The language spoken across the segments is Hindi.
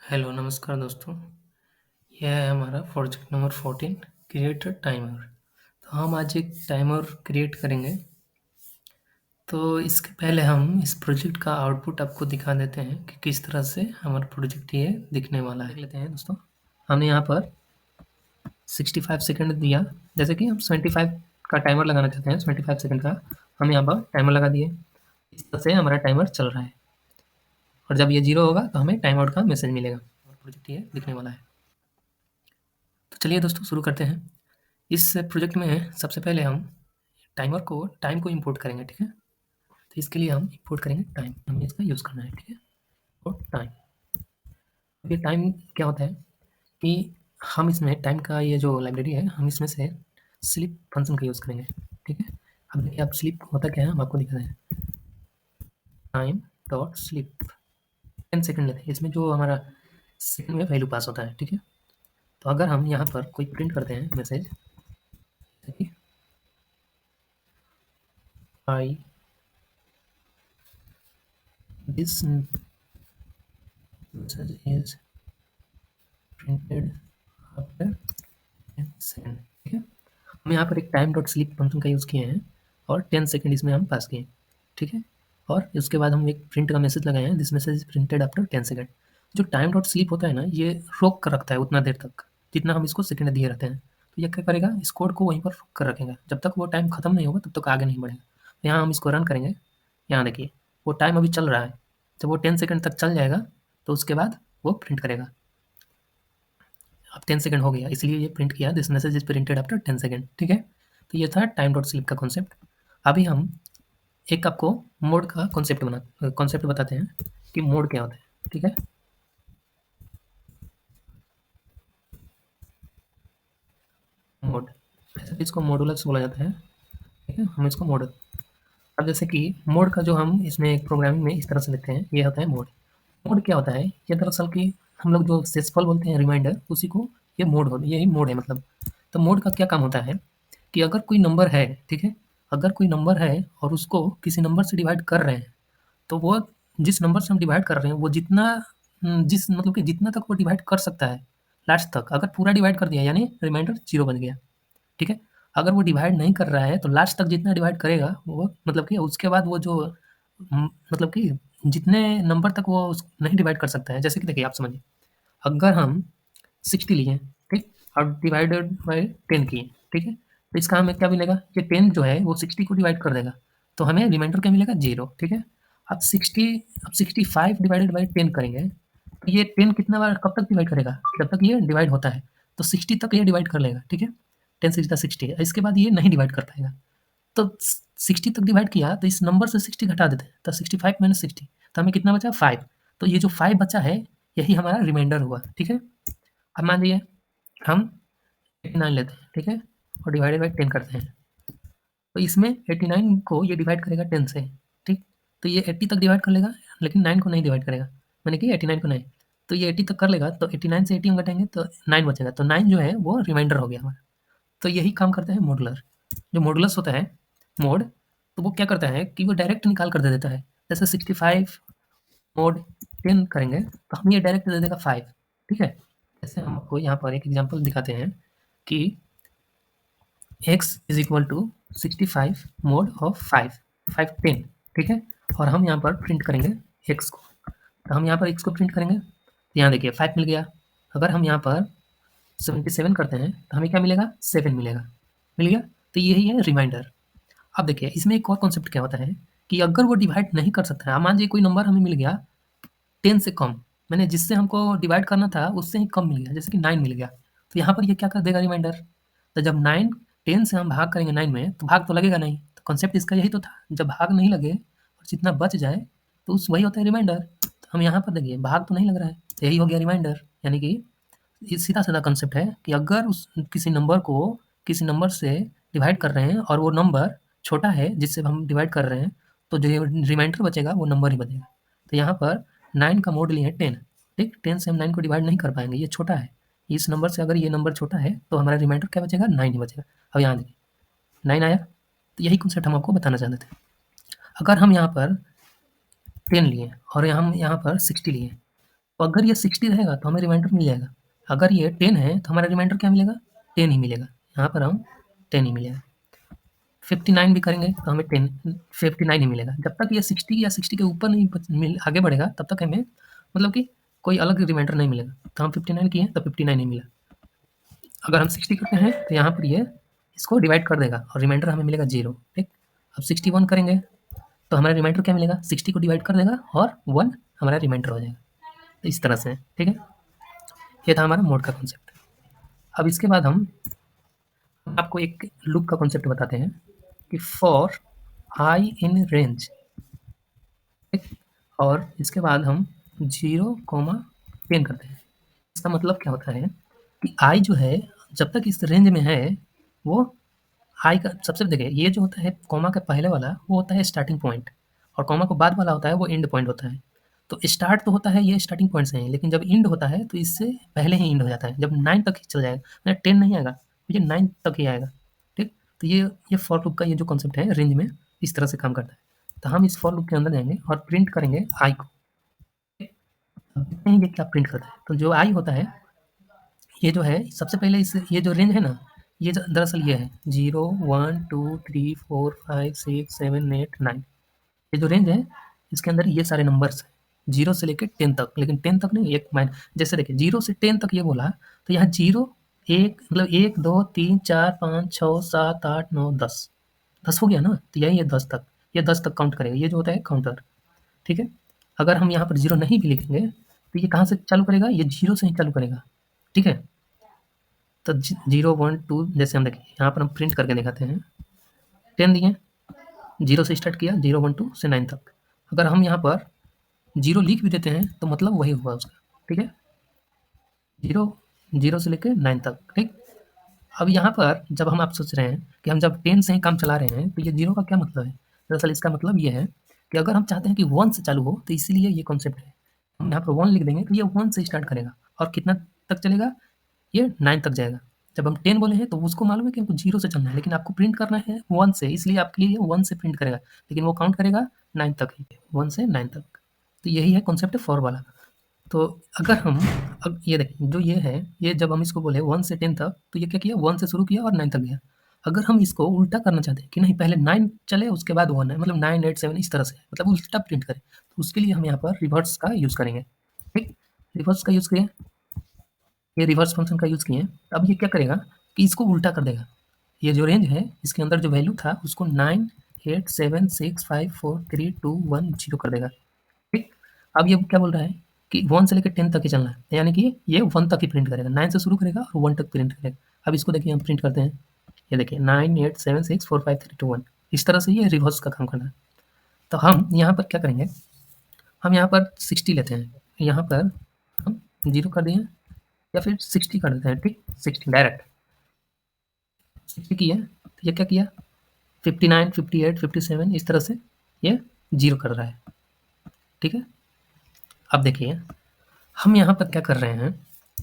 हेलो, नमस्कार दोस्तों। यह है हमारा project number 14 create a timer. तो हम आज एक टाइमर क्रिएट करेंगे। तो इसके पहले हम इस प्रोजेक्ट का आउटपुट आपको दिखा देते हैं कि किस तरह से हमारा प्रोजेक्ट ये दिखने वाला है। देख लेते हैं दोस्तों। हमने यहाँ पर 65 सेकंड दिया, जैसे कि हम 75 का टाइमर लगाना चाहते हैं, 75 सेकंड का हम यहाँ पर टाइमर लगा दिए। इस तरह से हमारा टाइमर चल रहा है और जब ये 0 होगा तो हमें टाइम आउट का मैसेज मिलेगा और प्रोजेक्ट ये दिखने वाला है। तो चलिए दोस्तों शुरू करते हैं। इस प्रोजेक्ट में सबसे पहले हम टाइम को इंपोर्ट करेंगे, ठीक है? तो इसके लिए हम इंपोर्ट करेंगे टाइम, हमें इसका यूज़ करना है, ठीक है? और टाइम, अब ये टाइम क्या होता है कि हम इसमें टाइम का ये जो लाइब्रेरी है, हम इसमें से स्लीप फंक्शन का यूज़ करेंगे, ठीक है? अब देखिए, आप स्लीप होता क्या है हम आपको दिखा रहे हैं। टाइम डॉट स्लीप 10 सेकंड लेते हैं, इसमें जो हमारा सेकंड में वैल्यू पास होता है, ठीक है? तो अगर हम यहाँ पर कोई प्रिंट करते हैं message, I this message is printed after 10 second, ठीक है? हम यहाँ पर एक टाइम डॉट स्लीप फंक्शन का यूज़ किए हैं और 10 सेकंड इसमें हम पास किए, ठीक है? और उसके बाद हम एक प्रिंट का मैसेज लगाए हैं, this message is printed after 10 second. जो टाइम डॉट स्लीप होता है ना, ये रोक कर रखता है उतना देर तक जितना हम इसको सेकंड दिए रहते हैं। तो ये क्या करेगा, इस कोड को वहीं पर रोक कर रखेगा, जब तक वो टाइम खत्म नहीं होगा तब तक आगे नहीं बढ़ेगा। तो यहाँ हम इसको रन करेंगे, यहाँ देखिए वो टाइम अभी चल रहा है। जब वो 10 सेकंड तक चल जाएगा तो उसके बाद वो प्रिंट करेगा। अब 10 सेकंड हो गया, इसलिए ये प्रिंट किया, this message is printed after 10 second, ठीक है? तो ये था टाइम डॉट स्लीप का कॉन्सेप्ट। अभी हम एक आपको मोड का कॉन्सेप्ट बताते हैं कि मोड क्या होता है, ठीक है? मोड, ऐसे इसको मॉडुलस बोला जाता है, ठीक है? हम इसको मोड, अब जैसे कि मोड का जो हम इसमें प्रोग्रामिंग में इस तरह से लिखते हैं, ये होता है मोड। मोड क्या होता है, ये दरअसल कि हम लोग जो सेसफल बोलते हैं रिमाइंडर, उसी को ये मोड हो, यही मोड है मतलब। तो मोड का क्या काम होता है कि अगर कोई नंबर है, ठीक है? अगर कोई नंबर है और उसको किसी नंबर से डिवाइड कर रहे हैं, तो वो जिस नंबर से हम डिवाइड कर रहे हैं वो जितना जिस मतलब कि जितना तक वो डिवाइड कर सकता है लास्ट तक, अगर पूरा डिवाइड कर दिया यानी रिमाइंडर 0 बन गया, ठीक है? अगर वो डिवाइड नहीं कर रहा है तो लास्ट तक जितना डिवाइड करेगा वो मतलब कि उसके बाद वो जो मतलब कि जितने नंबर तक वो नहीं डिवाइड कर सकता है, जैसे कि देखिए आप समझिए, अगर हम 60 लिए, ठीक? और डिवाइडेड बाय 10 किए, ठीक है? तो इसका हमें क्या मिलेगा, ये 10 जो है वो 60 को डिवाइड कर देगा, तो हमें रिमाइंडर क्या मिलेगा, 0, ठीक है? अब 65 डिवाइडेड बाय 10 करेंगे, तो ये 10 कितना बार कब तक डिवाइड करेगा, जब तक ये डिवाइड होता है। तो 60 तक ये डिवाइड कर लेगा, ठीक है? 10 6 60, इसके बाद ये नहीं डिवाइड कर पाएगा। तो 60 तक डिवाइड किया तो इस नंबर से 60 घटा देते हैं, तो 65 माइनस 60, तो हमें कितना बचा, 5। तो ये जो 5 बचा है यही हमारा रिमाइंडर हुआ, ठीक है? अब मान लीजिए हम 89 लेते हैं, ठीक है? और डिवाइडेड बाई 10 करते हैं, तो इसमें 89 को ये डिवाइड करेगा 10 से, ठीक? तो ये 80 तक डिवाइड कर लेगा, लेकिन 9 को नहीं डिवाइड करेगा, माने कि 89 को नहीं। तो ये 80 तक कर लेगा, तो 89 से 80 हम घटाएंगे तो 9 बचेगा, तो 9 जो है वो रिमाइंडर हो गया हमारा। तो यही काम करता है मॉडुलर। जो मॉडुलस होता है मोड, तो वो क्या करता है कि वो डायरेक्ट निकाल कर दे देता है। जैसे 65 मोड 10 करेंगे तो हमें ये डायरेक्ट दे देगा 5, ठीक है? जैसे हम आपको यहाँ पर एक एग्जांपल दिखाते हैं कि x is equal to 65 mod of 5 10, ठीक है? और हम यहाँ पर प्रिंट करेंगे x को, तो हम यहाँ पर x को प्रिंट करेंगे, तो यहाँ देखिए 5 मिल गया। अगर हम यहाँ पर 77 करते हैं तो हमें क्या मिलेगा, 7 मिलेगा, मिल गया। तो यही है रिमाइंडर। अब देखिए इसमें एक और कॉन्सेप्ट क्या होता है कि अगर वो डिवाइड नहीं कर सकता है, मान लीजिए कोई नंबर हमें मिल गया 10 से कम, मैंने जिससे हमको डिवाइड करना था उससे ही कम मिल गया, जैसे कि 9 मिल गया, तो यहाँ पर ये क्या कर देगा, रिमाइंडर। तो जब 9 10 से हम भाग करेंगे 9 में, तो भाग तो लगेगा नहीं, तो कॉन्सेप्ट इसका यही तो था, जब भाग नहीं लगे और जितना बच जाए तो उस वही होता है रिमाइंडर। तो हम यहाँ पर देखिए भाग तो नहीं लग रहा है, तो यही हो गया रिमाइंडर। यानी कि ये सीधा-साधा कॉन्सेप्ट है कि अगर उस किसी नंबर को किसी नंबर से डिवाइड कर रहे हैं और वो नंबर छोटा है जिससे हम डिवाइड कर रहे हैं, तो जो रिमाइंडर बचेगा वो नंबर ही बचेगा। तो यहाँ पर 9 का मोड लिए हैं 10, ठीक? 10 से हम 9 को डिवाइड नहीं कर पाएँगे, ये छोटा है। इस नंबर से अगर ये नंबर छोटा है तो हमारा रिमाइंडर क्या बचेगा, 9 ही बचेगा। अब यहाँ देखिए 9 आया, तो यही कॉन्सेप्ट हम आपको बताना चाहते थे। अगर हम यहाँ पर 10 लिए और हम यहाँ पर 60 लिए, तो अगर ये 60 रहेगा तो हमें रिमाइंडर मिल जाएगा। अगर ये 10 है तो हमारा रिमाइंडर क्या मिलेगा? 10 ही मिलेगा। यहाँ पर हम 10 ही मिलेगा। 59 भी करेंगे तो हमें 10 59 ही मिलेगा। जब तक ये 60 या 60 के ऊपर नहीं आगे बढ़ेगा तब तक हमें मतलब कि कोई अलग रिमाइंडर नहीं मिलेगा। तो हम 59 किए तो 59 ही मिला। अगर हम 60 करते हैं तो यहाँ पर ये इसको डिवाइड कर देगा और रिमाइंडर हमें मिलेगा 0। ठीक। अब 61 करेंगे तो हमारा रिमाइंडर क्या मिलेगा? 60 को डिवाइड कर देगा और 1 हमारा रिमाइंडर हो जाएगा। तो इस तरह से, ठीक है। ये था हमारा मोड का कॉन्सेप्ट। अब इसके बाद हम आपको एक लूप का कॉन्सेप्ट बताते हैं कि फॉर आई इन रेंज, ठीक। और इसके बाद हम 0, 10 करते हैं। इसका मतलब क्या होता है कि आई जो है जब तक इस रेंज में है वो आई का सबसे देखिए ये जो होता है कॉमा के पहले वाला वो होता है स्टार्टिंग पॉइंट और कॉमा के बाद वाला होता है वो एंड पॉइंट होता है। तो स्टार्ट तो होता है ये स्टार्टिंग पॉइंट से ही, लेकिन जब एंड होता है तो इससे पहले ही एंड हो जाता है। जब 9 तक ही चल जाएगा, मतलब 10 नहीं आएगा, ये 9 तक ही आएगा। ठीक। तो ये फॉर लूप का ये जो कॉन्सेप्ट है रेंज में इस तरह से काम करता है। तो हम इस फॉर लूप के अंदर जाएंगे और प्रिंट करेंगे आई को। अब देखते हैं ये क्या प्रिंट करता है। तो जो आई होता है ये जो है सबसे पहले इस ये जो रेंज है ना ये दरअसल ये है 0, 1, 2, 3, 4, 5, 6, 7, 8, 9। ये जो रेंज है इसके अंदर ये सारे नंबर्स हैं 0 से लेकर 10 तक, लेकिन 10 तक नहीं, एक माइन जैसे देखिए 0 से 10 तक ये बोला तो यहाँ 0 एक मतलब 1, 2, 3, 4, 5, 6, 7, 8, 9, 10 10 हो गया ना। तो यही है 10 तक, ये 10 तक काउंट करेगा, ये जो होता है काउंटर। ठीक है। अगर हम यहाँ पर 0 नहीं भी लिखेंगे तो ये कहाँ से चालू करेगा? ये 0 से ही चालू करेगा। ठीक है। तो 0, 1, 2 जैसे हम देखिए यहाँ पर हम प्रिंट करके दिखाते हैं। 10 दिए, 0 से स्टार्ट किया, 0, 1, 2 से 9 तक। अगर हम यहाँ पर 0 लिख भी देते हैं तो मतलब वही हुआ उसका। ठीक है। 0 0 से लेकर 9 तक। ठीक। अब यहाँ पर जब हम आप सोच रहे हैं कि हम जब 10 से ही काम चला रहे हैं तो ये 0 का क्या मतलब है? दरअसल इसका मतलब ये है कि अगर हम चाहते हैं कि 1 से चालू हो तो इसीलिए ये कॉन्सेप्ट है। हम यहाँ पर 1 लिख देंगे तो ये 1 से स्टार्ट करेगा और कितना तक चलेगा? ये 9 तक जाएगा। जब हम 10 बोले हैं तो उसको मालूम है कि हमको 0 से चलना है, लेकिन आपको प्रिंट करना है 1 से, इसलिए आपके लिए 1 से प्रिंट करेगा, लेकिन वो काउंट करेगा 9 तक ही, 1 से 9 तक। तो यही है कॉन्सेप्ट फॉर वाला। तो अगर हम अब ये देखिए जो ये है, ये जब हम इसको बोले 1 से 10 तक तो ये क्या किया? 1 से शुरू किया और 9 तक गया। अगर हम इसको उल्टा करना चाहते हैं कि नहीं पहले 9 चले उसके बाद 1 है, मतलब 9, 8, 7 इस तरह से, मतलब उल्टा प्रिंट करें, तो उसके लिए हम यहाँ पर रिवर्स का यूज़ करेंगे। ठीक। रिवर्स का यूज़ किए, ये रिवर्स फंक्शन का यूज़ किए। अब ये क्या करेगा कि इसको उल्टा कर देगा। ये जो रेंज है इसके अंदर जो वैल्यू था उसको 9, 8, 7, 6, 5, 4, 3, 2, 1, 0 कर देगा। ठीक। अब ये क्या बोल रहा है कि 1 से लेकर 10 तक ही चलना है, यानी कि ये 1 तक ही प्रिंट करेगा, 9 से शुरू करेगा और 1 तक प्रिंट करेगा। अब इसको देखिए हम प्रिंट करते हैं, ये देखिए 9, 8, 7, 6, 4, 5, 3, 2, 1 इस तरह से ये रिवर्स का काम करना है। तो हम यहाँ पर क्या करेंगे, हम यहाँ पर 60 लेते हैं, यहाँ पर हम 0 कर दिए या फिर 60 कर देते हैं। ठीक। 60 डायरेक्ट 60 किया तो ये क्या किया 59, 58, 57 इस तरह से ये 0 कर रहा है। ठीक है। अब देखिए हम यहाँ पर क्या कर रहे हैं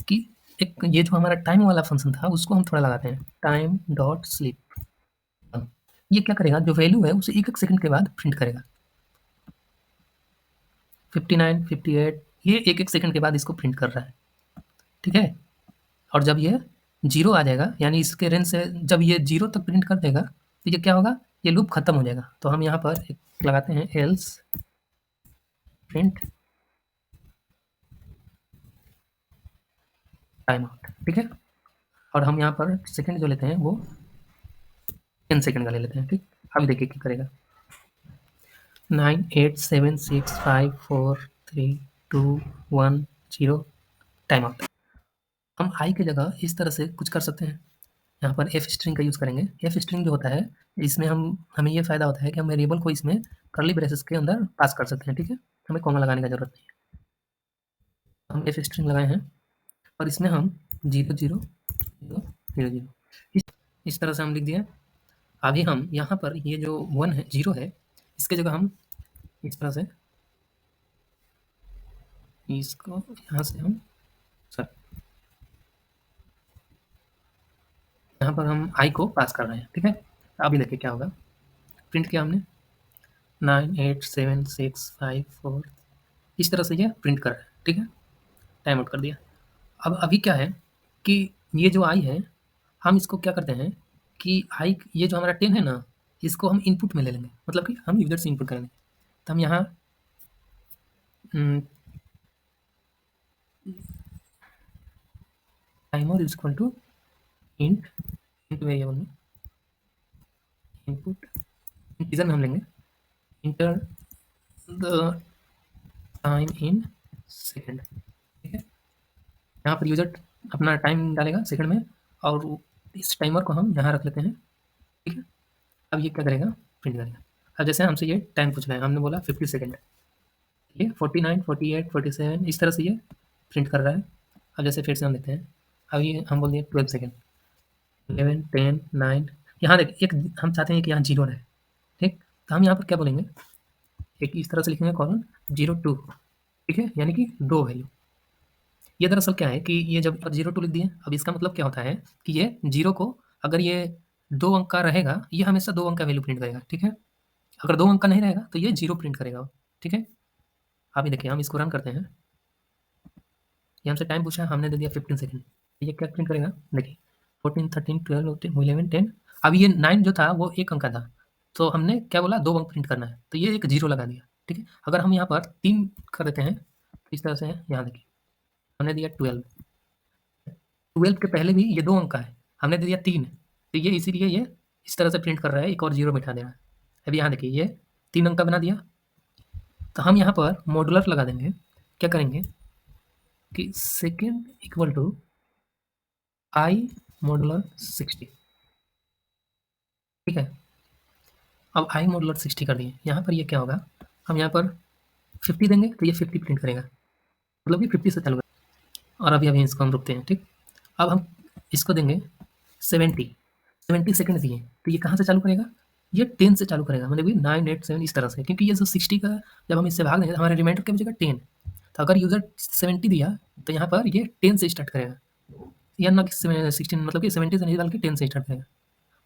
कि एक ये जो हमारा टाइम वाला फंक्शन था उसको हम थोड़ा लगाते हैं, टाइम डॉट स्लिप। ये क्या करेगा, जो वैल्यू है उसे एक एक सेकंड के बाद प्रिंट करेगा। 59, 58 ये एक एक सेकंड के बाद इसको प्रिंट कर रहा है। ठीक है। और जब ये 0 आ जाएगा यानी इसके रेंज से जब ये 0 तक प्रिंट कर देगा तो ये क्या होगा, ये लूप खत्म हो जाएगा। तो हम यहाँ पर एक लगाते हैं एल्स प्रिंट टाइम आउट। ठीक है। और हम यहाँ पर सेकंड जो लेते हैं वो 10 सेकंड का ले लेते हैं। ठीक। अब देखिए क्या करेगा, 9, 8, 7, 6, 5, 4, 3, 2, 1, 0 टाइम आउट। हम आई की जगह इस तरह से कुछ कर सकते हैं, यहाँ पर एफ स्ट्रिंग का यूज़ करेंगे। एफ स्ट्रिंग जो होता है इसमें हमें ये फ़ायदा होता है कि हम वेरिएबल को इसमें कर्ली ब्रेसेस के अंदर पास कर सकते हैं। ठीक है। हमें कॉमा लगाने का ज़रूरत नहीं है। हम एफ स्ट्रिंग लगाए हैं और इसमें हम 0, 0, 0, 0, 0 इस तरह से हम लिख दिए। अभी हम यहाँ पर ये जो 1 है 0 है इसके जगह हम इस तरह से इसको यहाँ से हम सर यहाँ पर हम आई को पास कर रहे हैं। ठीक है। अभी देखिए क्या होगा, प्रिंट किया हमने 9, 8, 7, 6, 5, 4 इस तरह से ये प्रिंट कर रहा है। ठीक है। टाइम आउट कर दिया। अब अभी क्या है कि ये जो आई है, हम इसको क्या करते हैं कि आई ये जो हमारा 10 है ना, इसको हम इनपुट में ले लेंगे, मतलब कि हम यूज़र से इनपुट करेंगे। तो हम यहाँ timer is equal to int variable में इनपुट इंटीजर में हम लेंगे enter the time in second. ठीक है, यहाँ पर यूजर अपना टाइम डालेगा सेकंड में, और इस टाइमर को हम यहाँ रख लेते हैं। ठीक है, अब ये क्या करेगा, प्रिंट करेगा। अब जैसे हमसे ये टाइम पूछ रहा है, हमने बोला 50 सेकंड, ये 49, 48, 47 इस तरह से ये प्रिंट कर रहा है। अब जैसे फिर से हम देखते हैं, अब ये हम बोल दिए 12 सेकंड, 11, 10, 9, यहाँ देख एक हम चाहते हैं कि यहाँ जीरो रहे। ठीक, तो हम यहाँ पर क्या बोलेंगे, एक इस तरह से लिखेंगे कॉलन 02। ठीक है, यानी कि 2 वैल्यू। ये दरअसल क्या है कि ये जब 02 लिख दिए, अब इसका मतलब क्या होता है कि ये जीरो को, अगर ये 2 अंक का रहेगा, ये हमेशा 2 अंक का वैल्यू प्रिंट करेगा। ठीक है, अगर 2 अंक का नहीं रहेगा तो ये जीरो प्रिंट करेगा। ठीक है, अभी देखिए हम इसको रन करते हैं। ये हमसे टाइम पूछा, हमने दे दिया 15 सेकंड। ये क्या प्रिंट करेगा, देखिए 14, 13, 12, 11, 10। अब ये 9 जो था वो 1 अंक का था, तो हमने क्या बोला 2 अंक प्रिंट करना है, तो ये एक जीरो लगा दिया। ठीक है, अगर हम यहाँ पर 3 कर देते हैं तो इस तरह से है, यहाँ देखिए हमने दिया 12। 12 के पहले भी ये 2 अंक का है, हमने दे दिया 3, तो ये इसीलिए ये इस तरह से प्रिंट कर रहा है, एक और जीरो बिठा दे रहा है। अभी यहाँ देखिए ये 3 अंक का बना दिया, तो हम यहाँ पर मॉडुलर लगा देंगे। क्या करेंगे कि second equal to I modular 60। ठीक है, अब आई मॉडुलर 60 कर दिए। यहाँ पर ये क्या होगा, हम यहाँ पर 50 देंगे तो ये 50 प्रिंट करेगा, मतलब कि 50 से चालू करेगा। और अभी अभी इसको हम रुकते हैं। ठीक, अब हम इसको देंगे 70 सेकंड दिए, तो ये कहाँ से चालू करेगा, ये 10 से चालू करेगा, मतलब कि 9, 8, 7 इस तरह से, क्योंकि ये जो 60 का जब हम इससे भाग देंगे तो हमारे रिमाइंडर क्या बचेगा 10। तो अगर यूजर 70 दिया तो यहाँ पर ये 10 से स्टार्ट करेगा, या ना कि 16, मतलब कि 70 से नहीं डाल के 10 से स्टार्ट करेगा।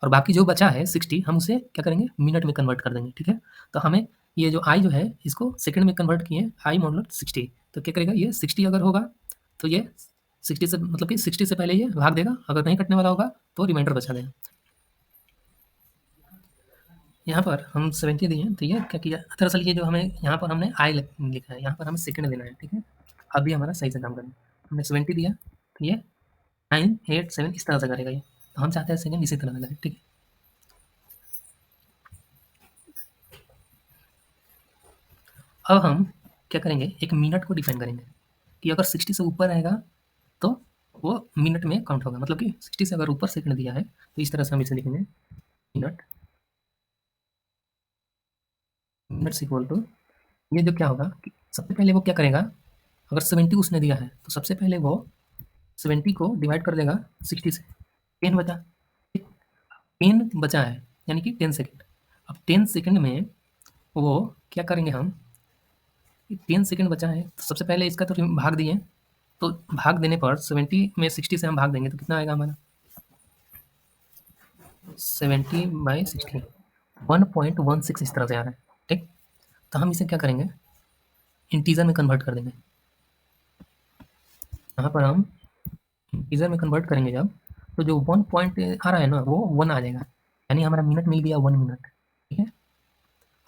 और बाकी जो बचा है 60 हम उसे क्या करेंगे, मिनट में कन्वर्ट कर देंगे। ठीक है, तो हमें ये जो आई जो है इसको सेकंड में कन्वर्ट किए, आई मॉडुलर 60। तो क्या करेगा, ये 60 अगर होगा तो ये 60 से, मतलब कि 60 से पहले ये भाग देगा, अगर नहीं कटने वाला होगा तो रिमाइंडर बचा देगा। यहाँ पर हम 70 दिए हैं, तो ये क्या किया, दरअसल ये जो हमें यहाँ पर हमने आई लिखा है, यहाँ पर हमें सेकंड देना है। ठीक है, अभी हमारा सही से काम करना है। हमने 70 दिया तो ये 9, 8, 7 इस तरह से करेगा ये, तो हम चाहते हैं सेकंड इसी तरह से करें। ठीक है, अब हम क्या करेंगे, एक मिनट को डिफाइन करेंगे कि अगर 60 से ऊपर आएगा तो वो मिनट में काउंट होगा, मतलब कि 60 से अगर ऊपर सेकंड दिया है तो इस तरह से हम इसे लिखेंगे मिनट, मिनट्स इक्वल टू, ये जो क्या होगा कि सबसे पहले वो क्या करेगा, अगर 70 उसने दिया है तो सबसे पहले वो 70 को डिवाइड कर देगा 60 से, 10 बचा। 10 बचा है, यानी कि 10 सेकंड। अब 10 सेकंड में वो क्या करेंगे, हम 10 सेकंड बचा है तो सबसे पहले इसका तो भाग दिए, तो भाग देने पर 70 में 60 से हम भाग देंगे तो कितना आएगा हमारा, 70/60, 1.16 इस तरह से आ रहा है। ठीक, तो हम इसे क्या करेंगे, इंटीजर में कन्वर्ट कर देंगे। यहाँ पर हम इंटीजर में कन्वर्ट करेंगे जब, तो जो 1 पॉइंट आ रहा है ना वो 1 आ जाएगा, यानी हमारा मिनट मिल गया 1 मिनट। ठीक है,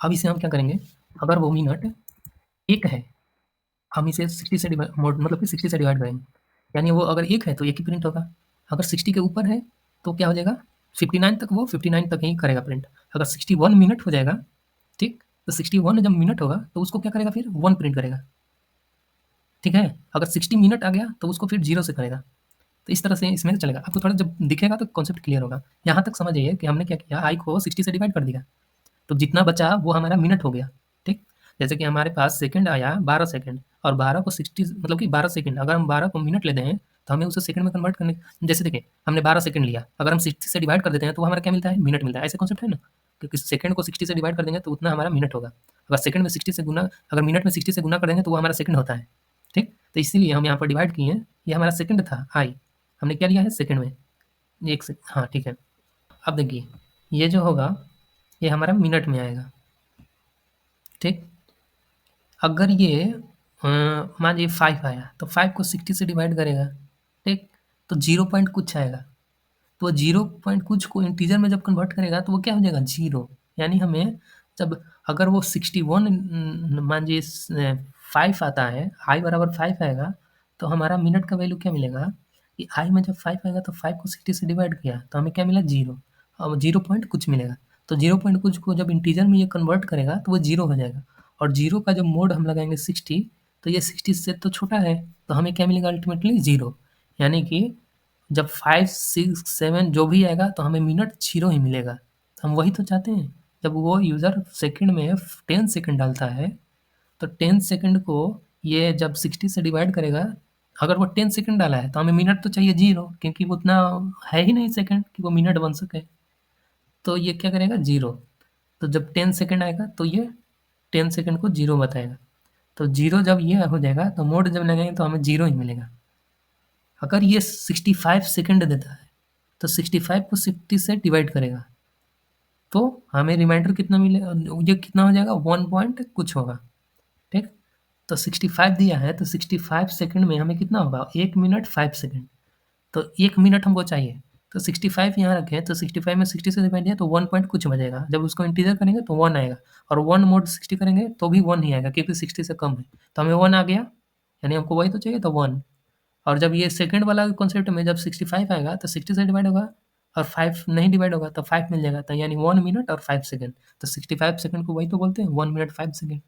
अब इसे हम क्या करेंगे, अगर वो मिनट एक है, हम इसे 60 से मतलब कि 60 से डिवाइड करेंगे, यानी वो अगर एक है तो एक ही प्रिंट होगा, अगर 60 के ऊपर है तो क्या हो जाएगा, 59 तक, वो 59 तक ही करेगा प्रिंट। अगर 61 मिनट हो जाएगा, ठीक, तो 61 जब मिनट होगा तो उसको क्या करेगा, फिर 1 प्रिंट करेगा। ठीक है, अगर 60 मिनट आ गया तो उसको फिर 0 से करेगा। तो इस तरह से इसमें चलेगा, आपको थोड़ा जब दिखेगा तो कॉन्सेप्ट क्लियर होगा। यहाँ तक समझिए कि हमने क्या किया, आई को 60 से डिवाइड कर दिया, तो जितना बचा वो हमारा मिनट हो गया। ठीक, जैसे कि हमारे पास सेकंड आया 12 सेकंड, और 12 को 60 मतलब कि 12 सेकंड, अगर हम 12 को मिनट लेते हैं तो हमें उसे सेकंड में कन्वर्ट करने, जैसे देखिए हमने 12 सेकंड लिया, अगर हम 60 से डिवाइड कर देते हैं तो हमारा क्या मिलता है, मिनट मिलता है। ऐसे कॉन्सेप्ट है ना, क्योंकि सेकंड को 60 से डिवाइड कर देंगे तो उतना हमारा मिनट होगा, अगर सेकंड में 60 से गुना, अगर मिनट में 60 से गुना कर देंगे तो वो हमारा सेकंड होता है। ठीक, तो इसीलिए हम यहाँ पर डिवाइड किए हैं, ये हमारा सेकंड था आई, हमने क्या लिया है सेकंड में, एक से, हाँ ठीक है। अब देखिए ये जो होगा ये हमारा मिनट में आएगा। ठीक, अगर ये मान लीजिए 5 आया, तो 5 को 60 से डिवाइड करेगा, ठीक? तो 0 पॉइंट कुछ आएगा, तो वो 0 पॉइंट कुछ को इंटीजर में जब कन्वर्ट करेगा तो वो क्या हो जाएगा 0। यानी हमें जब अगर वो 61 मान लीजिए 5 आता है, i बराबर 5 आएगा, तो हमारा मिनट का वैल्यू क्या मिलेगा कि i में जब 5 आएगा तो 5 को 60 से डिवाइड किया तो हमें क्या मिला 0। अब 0 पॉइंट कुछ मिलेगा, तो 0 पॉइंट कुछ को जब इंटीजर में ये कन्वर्ट करेगा तो वो 0 हो जाएगा, और 0 का जब मोड हम लगाएंगे 60, तो ये 60 से तो छोटा है, तो हमें क्या मिलेगा अल्टीमेटली 0। यानी कि जब 5, 6, 7 जो भी आएगा तो हमें मिनट 0 ही मिलेगा। तो हम वही तो चाहते हैं। जब वो यूज़र सेकंड में 10 सेकंड डालता है, तो 10 सेकंड को ये जब 60 से डिवाइड करेगा, अगर वो 10 सेकंड डाला है तो हमें मिनट तो चाहिए 0, क्योंकि वो उतना है ही नहीं सेकंड कि वो मिनट बन सके। तो ये क्या करेगा 0। तो जब 10 सेकंड आएगा तो ये 10 सेकंड को 0 बताएगा। तो 0 जब ये हो जाएगा तो मोड जब लगाएंगे तो हमें 0 ही मिलेगा। अगर ये 65 सेकंड देता है तो 65 को 60 से डिवाइड करेगा, तो हमें रिमाइंडर कितना मिलेगा, ये कितना हो जाएगा 1 पॉइंट कुछ होगा, ठीक? तो 65 दिया है तो 65 सेकंड में हमें कितना होगा 1 मिनट 5 सेकंड, तो 1 मिनट हमको चाहिए। तो 65 यहाँ रखें तो 65 में 60 से डिवाइड किया तो 1 पॉइंट कुछ बचेगा, जब उसको इंटीजर करेंगे तो 1 आएगा, और 1 मोड 60 करेंगे तो भी 1 ही आएगा क्योंकि 60 से कम है, तो हमें 1 आ गया, यानी हमको वही तो चाहिए तो 1। और जब ये सेकंड वाला कॉन्सेप्ट में जब 65 आएगा तो 60 से डिवाइड होगा, और 5 नहीं डिवाइड होगा तो 5 मिल जाएगा, तो यानी 1 मिनट और 5 सेकंड, तो 65 सेकंड को वही तो बोलते हैं 1 मिनट 5 सेकंड।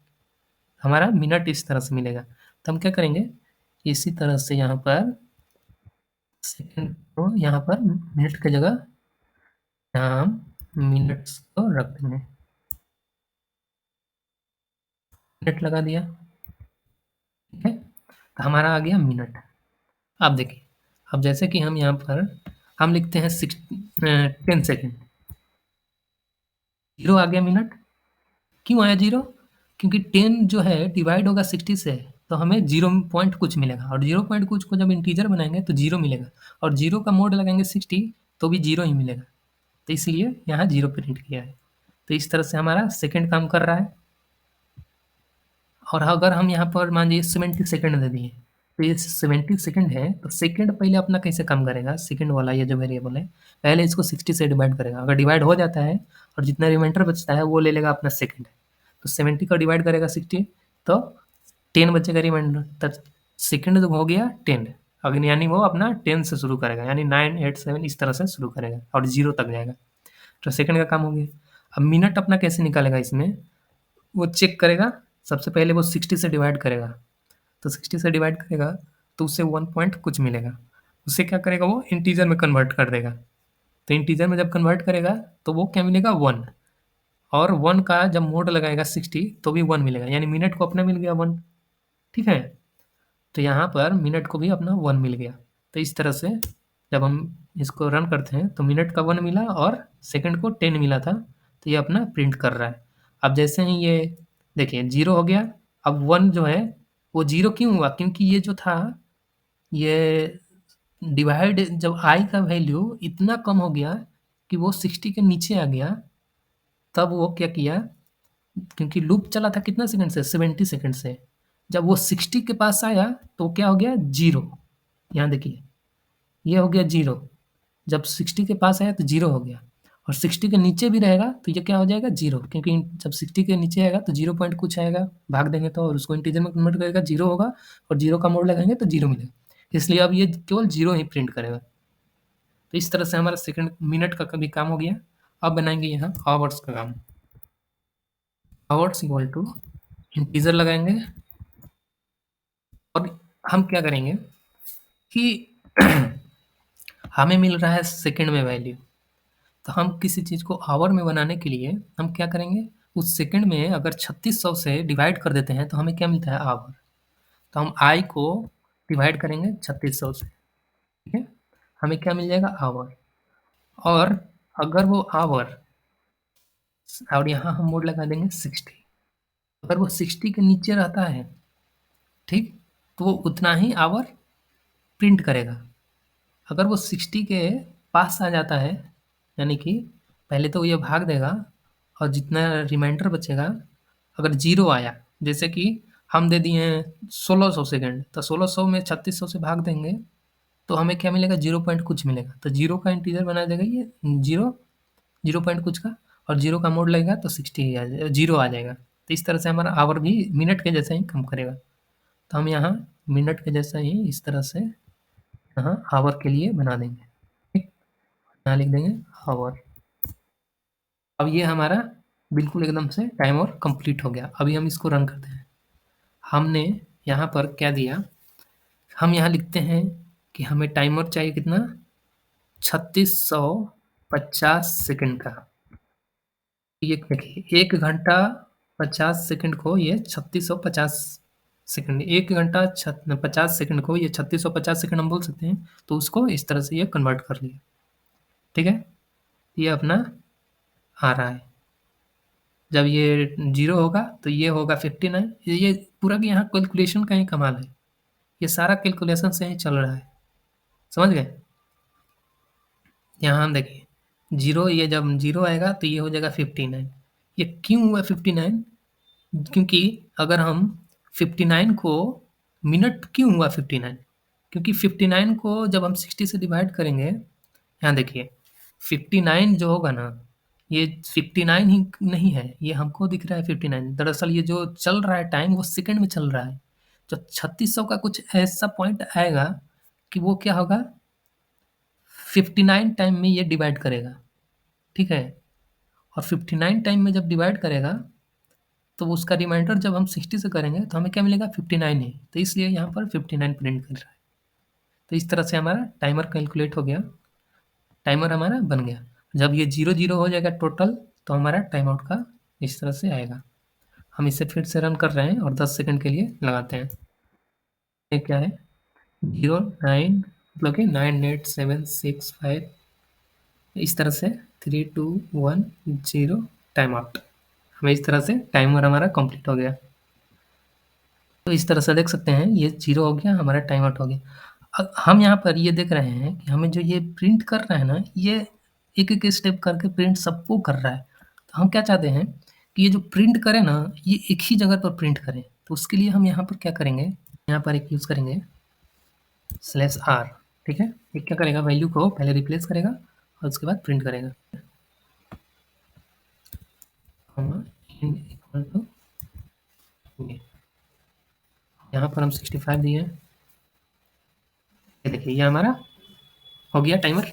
हमारा मिनट इस तरह से मिलेगा। तो हम क्या करेंगे, इसी तरह से यहाँ पर सेकंड को यहाँ पर मिनट की जगह यहाँ हम मिनट्स को रख देंगे, मिनट लगा दिया, ठीक है? तो हमारा आ गया मिनट। अब देखिए, अब जैसे कि हम यहाँ पर हम लिखते हैं 10 सेकेंड, 0 आ गया मिनट। क्यों आया 0? क्योंकि 10 जो है डिवाइड होगा 60 से, तो हमें 0 पॉइंट कुछ मिलेगा, और 0 पॉइंट कुछ को जब इंटीजर बनाएंगे तो 0 मिलेगा, और 0 का मोड लगाएंगे 60 तो भी 0 ही मिलेगा, तो इसलिए यहाँ 0 प्रिंट किया है। तो इस तरह से हमारा सेकंड काम कर रहा है। और अगर हम यहाँ पर मान लीजिए 70 सेकंड दे दिए, तो ये 70 सेकंड है, तो सेकंड पहले अपना कैसे काम करेगा, सेकंड वाला ये जो वेरिएबल है, पहले इसको 60 से डिवाइड करेगा, अगर डिवाइड हो जाता है और जितना रिमाइंडर बचता है वो ले लेगा अपना सेकंड, तो 70 का डिवाइड करेगा 60, तो 10 बचेगा रिमाइंडर, तब सेकंड जो हो गया 10, अगर यानी वो अपना 10 से शुरू करेगा, यानी 9, 8, 7 इस तरह से शुरू करेगा और 0 तक जाएगा, तो सेकंड का काम हो गया। अब मिनट अपना कैसे निकालेगा, इसमें वो चेक करेगा, सबसे पहले वो 60 से डिवाइड करेगा, तो 60 से डिवाइड करेगा तो उससे 1 पॉइंट कुछ मिलेगा, उससे क्या करेगा वो इंटीजर में कन्वर्ट कर देगा, तो इंटीजर में जब कन्वर्ट करेगा तो वो क्या मिलेगा 1, और 1 का जब मोड लगाएगा 60 तो भी 1 मिलेगा, यानी मिनट को अपना मिल गया 1, ठीक है? तो यहाँ पर मिनट को भी अपना 1 मिल गया। तो इस तरह से जब हम इसको रन करते हैं तो मिनट का 1 मिला और सेकंड को 10 मिला था, तो ये अपना प्रिंट कर रहा है। अब जैसे ही ये देखिए 0 हो गया, अब 1 जो है वो 0 क्यों हुआ, क्योंकि ये जो था ये डिवाइड जब i का वैल्यू इतना कम हो गया कि वो 60 के नीचे आ गया, तब वो क्या किया, क्योंकि लूप चला था कितना सेकंड से 70 सेकंड से, जब वो 60 के पास आया तो क्या हो गया 0, यहाँ देखिए ये हो गया 0, जब 60 के पास आया तो 0 हो गया, और 60 के नीचे भी रहेगा तो ये क्या हो जाएगा 0, क्योंकि जब 60 के नीचे आएगा तो 0 पॉइंट कुछ आएगा, भाग देंगे तो, और उसको इंटीजर में कन्वर्ट करेगा 0 होगा, और 0 का मोड लगाएंगे तो 0 मिलेगा, इसलिए अब ये केवल 0 ही प्रिंट करेगा। तो इस तरह से हमारा सेकंड मिनट का कभी काम हो गया। अब बनाएंगे यहाँ आवर्स का काम। आवर्स इक्वल टू इंटीजर लगाएंगे, और हम क्या करेंगे कि हमें मिल रहा है सेकंड में वैल्यू, तो हम किसी चीज़ को आवर में बनाने के लिए हम क्या करेंगे, उस सेकंड में अगर 3600 से डिवाइड कर देते हैं तो हमें क्या मिलता है आवर, तो हम आई को डिवाइड करेंगे 3600 से, ठीक है? हमें क्या मिल जाएगा आवर, और अगर वो आवर, और यहाँ हम मोड लगा देंगे 60, अगर वो 60 के नीचे रहता है, ठीक, तो वो उतना ही आवर प्रिंट करेगा। अगर वो 60 के पास आ जाता है, यानी कि पहले तो ये भाग देगा, और जितना रिमाइंडर बचेगा, अगर 0 आया, जैसे कि हम दे दिए हैं 1600 सेकंड, तो 1600 में 3600 से भाग देंगे तो हमें क्या मिलेगा, 0 पॉइंट कुछ मिलेगा। तो 0 का इंटीजर बना देगा ये 0, 0 पॉइंट कुछ का, और 0 का मोड लगेगा तो 60 ही आ जाएगा, 0 आ जाएगा। तो इस तरह से हमारा आवर भी मिनट के जैसा ही काम करेगा। तो हम यहाँ मिनट के जैसा ही इस तरह से यहाँ आवर के लिए बना देंगे, ठीक। यहाँ लिख देंगे आवर। अब ये हमारा बिल्कुल एकदम से टाइमर कंप्लीट हो गया। अभी हम इसको रन करते हैं। हमने यहाँ पर क्या दिया, हम यहाँ लिखते हैं कि हमें टाइमर चाहिए कितना, 3650 सेकंड का। ये देखिए 1 घंटा 50 सेकंड को ये 3650 सेकंड, 1 घंटा 50 सेकंड को ये 3650 सेकंड हम बोल सकते हैं। तो उसको इस तरह से ये कन्वर्ट कर लिया, ठीक है। ये अपना आ रहा है। जब ये 0 होगा तो ये होगा 59। ये पूरा कि यहाँ कैलकुलेशन का ही कमाल है, ये सारा कैलकुलेशन से ही चल रहा है, समझ गए। यहाँ हम देखिए 0, ये जब 0 आएगा तो ये हो जाएगा 59। ये क्यों हुआ 59, क्योंकि अगर हम 59 को मिनट क्यों हुआ 59, क्योंकि 59 को जब हम 60 से डिवाइड करेंगे, यहाँ देखिए 59 जो होगा ना, ये 59 ही नहीं है, ये हमको दिख रहा है 59। दरअसल ये जो चल रहा है टाइम वो सेकंड में चल रहा है। जो 3600 का कुछ ऐसा पॉइंट आएगा कि वो क्या होगा, 59 टाइम में ये डिवाइड करेगा, ठीक है। और 59 टाइम में जब डिवाइड करेगा तो उसका रिमाइंडर जब हम 60 से करेंगे तो हमें क्या मिलेगा, 59 ही। तो इसलिए यहाँ पर 59 प्रिंट कर रहा है। तो इस तरह से हमारा टाइमर कैलकुलेट हो गया, टाइमर हमारा बन गया। जब ये 0 हो जाएगा टोटल तो हमारा टाइम आउट का इस तरह से आएगा। हम इसे फिर से रन कर रहे हैं और 10 सेकंड के लिए लगाते हैं। ये क्या है, 09 मतलब कि 98765, इस तरह से 3210 टाइम आउट। हमें इस तरह से टाइमर हमारा कंप्लीट हो गया। तो इस तरह से देख सकते हैं ये 0 हो गया, हमारा टाइम आउट हो गया। हम यहाँ पर ये देख रहे हैं कि हमें जो ये प्रिंट कर रहा है ना, ये एक-एक स्टेप करके प्रिंट सबको कर रहा है। तो हम क्या चाहते हैं कि ये जो प्रिंट करे ना, ये एक ही जगह पर प्रिंट करे। तो उसके लिए हम यहाँ पर क्या करेंगे, यहाँ पर एक यूज़ करेंगे /r, ठीक है। ये क्या करेगा, वैल्यू को पहले रिप्लेस करेगा और उसके बाद प्रिंट करेगा। इक्वल टू यहाँ पर हम 65 दिए, ये देखिए ये हमारा हो गया टाइमर।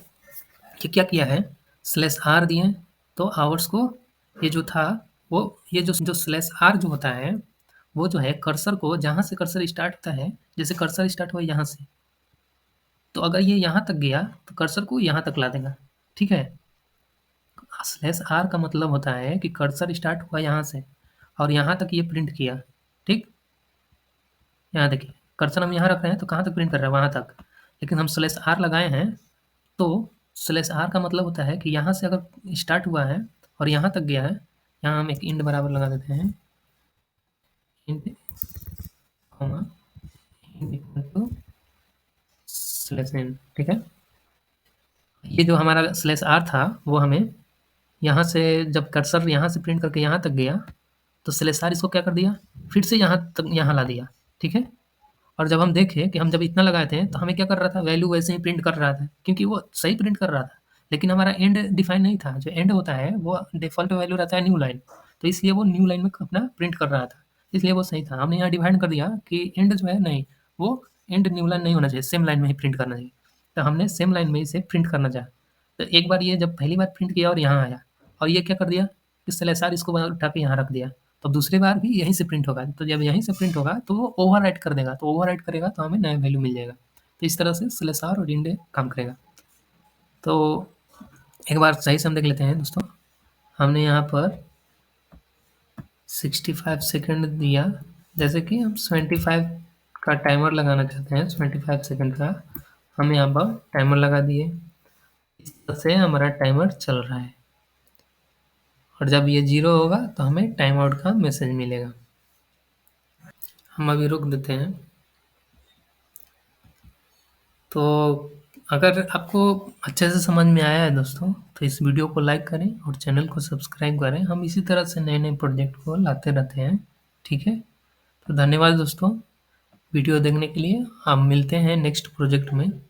ये क्या किया है, /r दिए तो आवर्स को ये जो था वो, ये जो /r जो होता है वो जो है कर्सर को, जहाँ से कर्सर स्टार्ट होता है, जैसे कर्सर स्टार्ट हुआ यहाँ से, तो अगर ये यहाँ तक गया तो कर्सर को यहाँ तक ला देगा, ठीक है। /r का मतलब होता है कि कर्सर स्टार्ट हुआ यहाँ से और यहाँ तक ये प्रिंट किया, ठीक। यहाँ देखिए कर्सर हम यहाँ रख रहे हैं तो कहाँ तक प्रिंट कर रहा है, वहाँ तक। लेकिन हम /r लगाए हैं तो /r का मतलब होता है कि यहाँ से अगर स्टार्ट हुआ है और यहाँ तक गया है, यहाँ हम एक इंड बराबर लगा देते हैं, end comma end equal to /n, ठीक है। ये जो हमारा /r था वो हमें यहाँ से जब कर्सर यहाँ से प्रिंट करके यहाँ तक गया तो /r इसको क्या कर दिया, फिर से यहाँ तक यहाँ ला दिया, ठीक है। और जब हम देखें कि हम जब इतना लगाए थे तो हमें क्या कर रहा था, वैल्यू वैसे ही प्रिंट कर रहा था, क्योंकि वो सही प्रिंट कर रहा था। लेकिन हमारा एंड डिफाइन नहीं था, जो एंड होता है वो डिफ़ॉल्ट वैल्यू रहता है न्यू लाइन, तो इसलिए वो न्यू लाइन में अपना प्रिंट कर रहा था, इसलिए वो सही था। हमने यहाँ डिवाइड कर दिया कि एंड जो है नहीं, वो एंड न्यू लाइन नहीं होना चाहिए, सेम लाइन में ही प्रिंट करना चाहिए। तो हमने सेम लाइन में इसे प्रिंट करना चाहा। तो एक बार ये जब पहली बार प्रिंट किया और यहाँ आया, और ये क्या कर दिया कि /r इसको उठा के यहाँ रख दिया, तो दूसरी बार भी यहीं से प्रिंट होगा। तो जब यहीं से प्रिंट होगा तो वो ओवरराइट कर देगा, तो ओवरराइट करेगा तो हमें नया वैल्यू मिल जाएगा। तो इस तरह से /r और इंड काम करेगा। तो एक बार सही से हम देख लेते हैं दोस्तों। हमने यहाँ पर 65 सेकंड दिया, जैसे कि हम 75 का टाइमर लगाना चाहते हैं, 75 सेकंड का हम यहाँ पर टाइमर लगा दिए। इस तरह से हमारा टाइमर चल रहा है और जब ये 0 होगा तो हमें टाइम आउट का मैसेज मिलेगा। हम अभी रुक देते हैं। तो अगर आपको अच्छे से समझ में आया है दोस्तों, तो इस वीडियो को लाइक करें और चैनल को सब्सक्राइब करें। हम इसी तरह से नए-नए प्रोजेक्ट को लाते रहते हैं, ठीक है? तो धन्यवाद दोस्तों वीडियो देखने के लिए। हम मिलते हैं नेक्स्ट प्रोजेक्ट में।